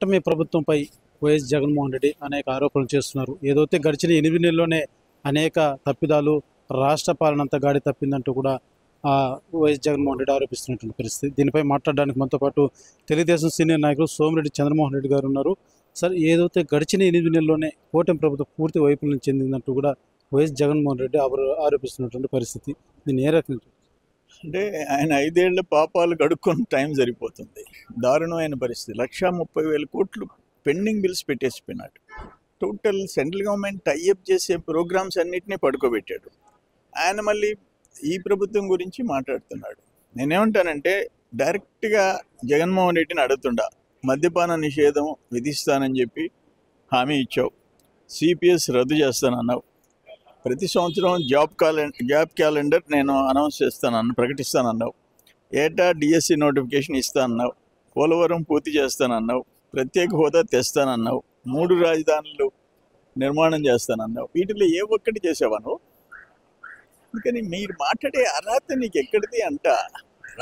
కూటమి ప్రభుత్వంపై వైఎస్ జగన్మోహన్ రెడ్డి అనేక ఆరోపణలు చేస్తున్నారు. ఏదైతే గడిచిన 8 నెలల్లోనే అనేక తప్పిదాలు, రాష్ట్ర పాలన అంతా గాడి తప్పిందంటూ కూడా వైఎస్ జగన్మోహన్ రెడ్డి ఆరోపిస్తున్నటువంటి పరిస్థితి. దీనిపై మాట్లాడడానికి మనతో పాటు తెలుగుదేశం సీనియర్ నాయకులు సోమిరెడ్డి చంద్రమోహన్ రెడ్డి గారు ఉన్నారు. సార్, ఏదైతే గడిచిన 8 నెలల్లోనే కూటమి ప్రభుత్వం పూర్తి వైఫల్యం చెందిందంటూ కూడా వైఎస్ జగన్మోహన్ రెడ్డి ఆరోపిస్తున్నటువంటి పరిస్థితి. దీన్ని ఏ రకంగా అంటే ఆయన 5 ఏళ్ల పాపాలు గడుక్కొని టైం సరిపోతుంది. దారుణమైన పరిస్థితి. 1,30,000 కోట్లు పెండింగ్ బిల్స్ పెట్టేసిపోయినాడు. టోటల్ సెంట్రల్ గవర్నమెంట్ టైఅప్ చేసే ప్రోగ్రామ్స్ అన్నిటినీ పడుకోబెట్టాడు. ఆయన మళ్ళీ ఈ ప్రభుత్వం గురించి మాట్లాడుతున్నాడు. నేనేమంటానంటే డైరెక్ట్గా జగన్మోహన్ రెడ్డిని అడుగుతుండా, మద్యపాన నిషేధం విధిస్తానని చెప్పి హామీ ఇచ్చావు, సిపిఎస్ రద్దు చేస్తానన్నావు, ప్రతి సంవత్సరం జాబ్ క్యాలెండర్ నేను అనౌన్స్ ప్రకటిస్తానన్నావు, ఏటా డిఎస్సి నోటిఫికేషన్ ఇస్తానన్నావు, పోలవరం పూర్తి చేస్తానన్నావు, ప్రత్యేక హోదా తెస్తానన్నావు, 3 రాజధానులు నిర్మాణం చేస్తానన్నావు. వీటిలో ఏ ఒక్కటి చేసావా నువ్వు? అందుకని మీరు మాట్లాడే అర్హత నీకు ఎక్కడిది అంట.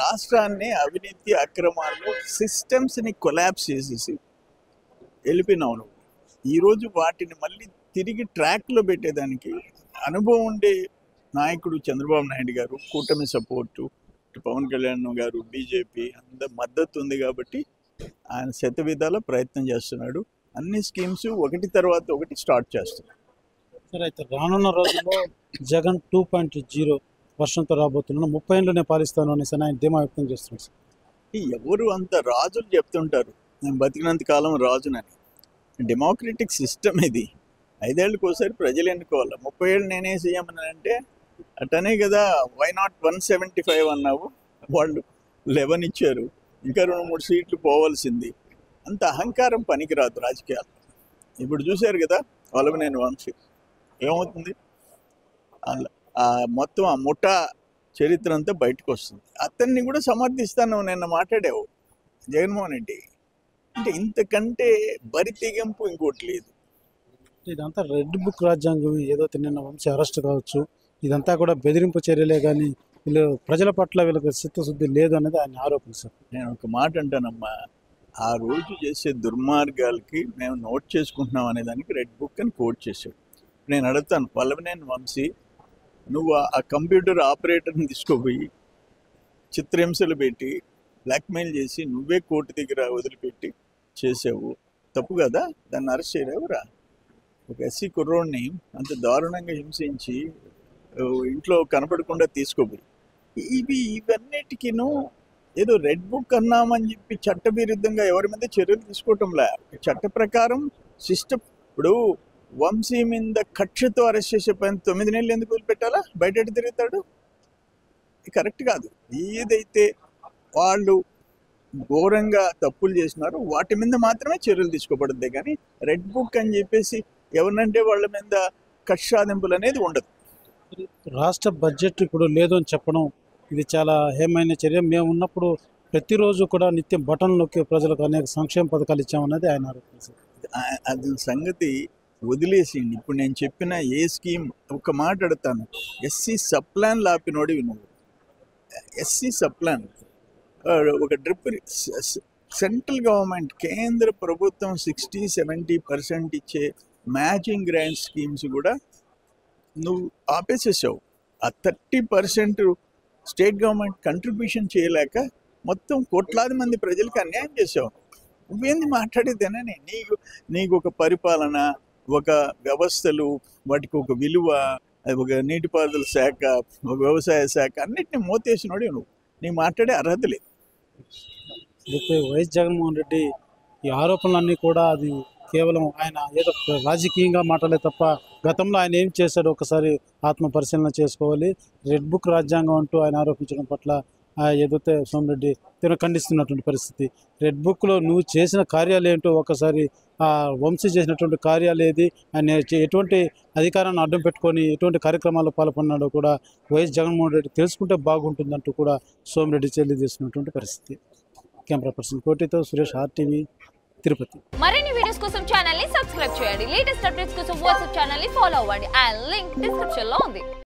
రాష్ట్రాన్ని అవినీతి అక్రమాలు సిస్టమ్స్ని కొలాప్స్ చేసేసి వెళ్ళిపోయినావు నువ్వు. ఈరోజు వాటిని మళ్ళీ తిరిగి ట్రాక్లో పెట్టేదానికి అనుభవం ఉండే నాయకుడు చంద్రబాబు నాయుడు గారు, కూటమి సపోర్టు, పవన్ కళ్యాణ్ గారు, బీజేపీ అంత మద్దతు ఉంది కాబట్టి ఆయన శతవిధాల ప్రయత్నం చేస్తున్నాడు. అన్ని స్కీమ్స్ ఒకటి తర్వాత ఒకటి స్టార్ట్ చేస్తున్నాడు. సరే, అయితే రానున్న రోజుల్లో జగన్ 2.0 వర్షంతో రాబోతున్నాను, 30 ఏళ్ళనే పాలిస్తాను అనేసి ఆయన ధీమా వ్యక్తం చేస్తున్నాడు. ఎవరు అంత రాజులు చెప్తుంటారు, నేను బతికినంత కాలం రాజునని. డెమోక్రటిక్ సిస్టమ్ ఇది. 5 ఏళ్ళకి ఒకసారి ప్రజలు ఎన్నుకోవాలి. 30 ఏళ్ళు నేనే సీఎం అని అంటే అట్టనే కదా. వై నాట్ 175 అన్నావు, వాళ్ళు 11 ఇచ్చారు, ఇంకా 2-3 సీట్లు పోవాల్సింది. అంత అహంకారం పనికిరాదు రాజకీయాలు. ఇప్పుడు చూశారు కదా వల్లభనేని వంశీ ఏమవుతుంది, మొత్తం ఆ ముఠా చరిత్ర అంతా బయటకు వస్తుంది. అతన్ని కూడా సమర్థిస్తాను నిన్న మాట్లాడావు జగన్మోహన్ రెడ్డి. అంటే ఇంతకంటే బరితెగింపు ఇంకోటి లేదు. ఇదంతా రెడ్ బుక్ రాజ్యాంగం. ఏదైతే నిన్న వంశీ అరెస్ట్ కావచ్చు, ఇదంతా కూడా బెదిరింపు చర్యలే, కానీ వీళ్ళు ప్రజల పట్ల వీళ్ళకి చిత్తశుద్ధి లేదు అనేది ఆయన ఆరోపణ. సార్, నేను ఒక మాట అంటానమ్మా, ఆ రోజు చేసే దుర్మార్గాలకి మేము నోట్ చేసుకుంటున్నాం అనే దానికి రెడ్ బుక్ అని కోట్ చేశాడు. నేను అడుగుతాను, వల్లభనేని వంశీ, నువ్వు ఆ కంప్యూటర్ ఆపరేటర్ని తీసుకోపోయి చిత్రహింసలు పెట్టి బ్లాక్మెయిల్ చేసి నువ్వే కోర్టు దగ్గర వదిలిపెట్టి చేసావు, తప్పు కదా? దాన్ని అరెస్ట్ చేయలేవురా? ఒక ఎస్సీ కుర్రోడిని అంత దారుణంగా హింసించి ఇంట్లో కనపడకుండా తీసుకోపోయి ఇవన్నిటికీను ఏదో రెడ్ బుక్ అన్నామని చెప్పి చట్టవిరుద్ధంగా ఎవరి మీద చర్యలు తీసుకోవటంలే. చట్ట ప్రకారం సిస్టమ్. ఇప్పుడు వంశీ మీద కక్షతో అరెస్ట్ చేసే పైన 9 నెలలు ఎందుకు వదిలిపెట్టాలా? బయట తిరుగుతాడు, కరెక్ట్ కాదు. ఏదైతే వాళ్ళు ఘోరంగా తప్పులు చేసినారో వాటి మీద మాత్రమే చర్యలు తీసుకోబడుద్ది, కానీ రెడ్ బుక్ అని చెప్పేసి ఎవరినంటే వాళ్ళ మీద కక్ష సాధింపులు అనేది ఉండదు. రాష్ట్ర బడ్జెట్ ఇప్పుడు లేదు అని చెప్పడం ఇది చాలా హేమైన చర్య. మేము ఉన్నప్పుడు ప్రతిరోజు కూడా నిత్యం బటన్లోకి ప్రజలకు అనేక సంక్షేమ పథకాలు ఇచ్చామన్నది ఆయన ఆరోపణ. అది సంగతి వదిలేసిండి. ఇప్పుడు నేను చెప్పిన ఏ స్కీమ్ ఒక మాట అడుగుతాను, ఎస్సీ సప్లాన్ లాపినోడివి నువ్వు. ఎస్సీ సప్లాన్ ఒక డ్రిప్ సెంట్రల్ గవర్నమెంట్ కేంద్ర ప్రభుత్వం 60-70% ఇచ్చే మ్యాచింగ్ గ్రాంట్ స్కీమ్స్ కూడా నువ్వు ఆపేసేసావు. ఆ 30% స్టేట్ గవర్నమెంట్ కంట్రిబ్యూషన్ చేయలేక మొత్తం కోట్లాది మంది ప్రజలకు అన్యాయం చేసావు. నువ్వేంది మాట్లాడేదేనని? నీకు ఒక పరిపాలన, ఒక వ్యవస్థలు, వాటికి ఒక విలువ, ఒక నీటిపారుదల శాఖ, ఒక వ్యవసాయ శాఖ అన్నిటిని మోతేసినోడే నువ్వు. నీకు మాట్లాడే అర్హత లేదు. అయితే వైఎస్ జగన్మోహన్ రెడ్డి ఈ ఆరోపణలన్నీ కూడా అది కేవలం ఆయన ఏదో రాజకీయంగా మాట్లాడే తప్ప గతంలో ఆయన ఏం చేశాడో ఒకసారి ఆత్మ పరిశీలన చేసుకోవాలి. రెడ్ బుక్ రాజ్యాంగం అంటూ ఆయన ఆరోపించడం పట్ల ఏదైతే సోమిరెడ్డి ఖండిస్తున్నటువంటి పరిస్థితి. రెడ్ బుక్లో నువ్వు చేసిన కార్యాలు ఏంటో ఒకసారి వంశీ చేసినటువంటి కార్యాలు ఏది, ఆయన ఎటువంటి అధికారాన్ని అడ్డం పెట్టుకొని ఎటువంటి కార్యక్రమాల్లో పాల్గొన్నాడో కూడా వైఎస్ జగన్మోహన్ రెడ్డి తెలుసుకుంటే బాగుంటుందంటూ కూడా సోమిరెడ్డి తెలియజేస్తున్నటువంటి పరిస్థితి. కెమెరా పర్సన్ కోటితో సురేష్, RTV, తిరుపతి. మరిన్ని వీడియోస్ కోసం ఛానల్ ని సబ్స్క్రైబ్ చేయండి. లేటెస్ట్ అప్డేట్స్ కోసం వాట్సాప్ ఛానల్ ని ఫాలో అవ్వండి. ఆ లింక్ డిస్క్రిప్షన్ లో ఉంది.